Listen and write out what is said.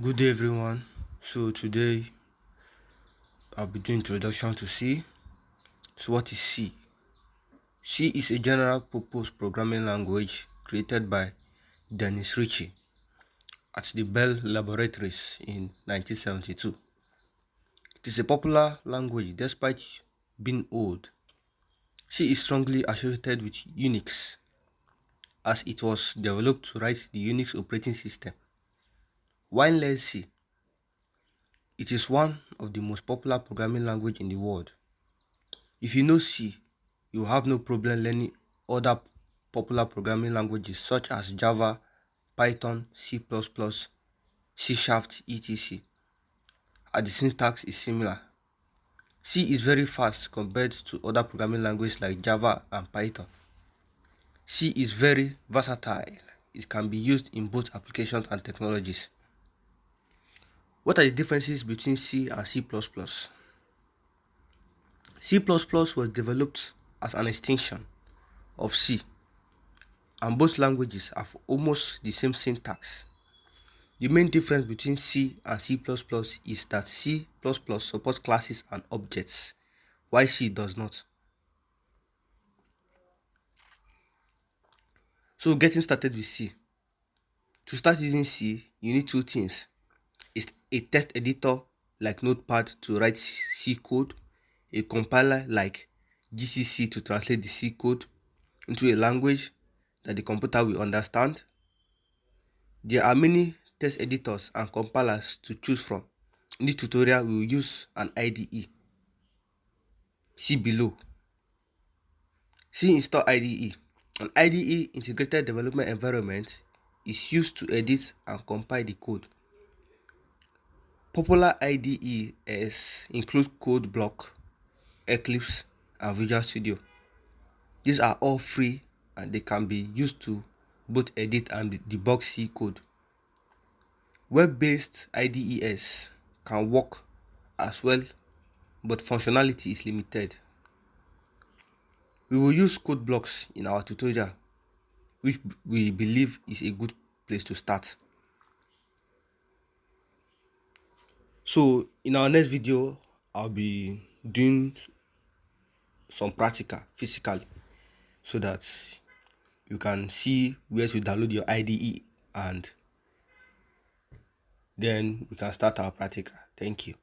Good day, everyone. So today I'll be doing introduction to C. So what is C? C is a general purpose programming language created by Dennis Ritchie at the Bell Laboratories in 1972. It is a popular language despite being old. C is strongly associated with Unix as it was developed to write the Unix operating system. Why learn C? It is one of the most popular programming language in the world. If you know C, you have no problem learning other popular programming languages such as Java, Python, C++, C Sharp, etc. As the syntax is similar. C is very fast compared to other programming languages like Java and Python. C is very versatile. It can be used in both applications and technologies. What are the differences between C and C++? C++ was developed as an extension of C, and both languages have almost the same syntax. The main difference between C and C++ is that C++ supports classes and objects, while C does not. So getting started with C. To start using C, you need two things. It's a text editor like Notepad to write C code, a compiler like GCC to translate the C code into a language that the computer will understand. There are many text editors and compilers to choose from. In this tutorial, we will use an IDE. See below. C install IDE. An IDE, integrated development environment, is used to edit and compile the code. Popular IDEs include CodeBlock, Eclipse, and Visual Studio. These are all free and they can be used to both edit and debug C code. Web-based IDEs can work as well, but functionality is limited. We will use code blocks in our tutorial, which we believe is a good place to start. So in our next video, I'll be doing some practical physically so that you can see where to download your IDE and then we can start our practical. Thank you.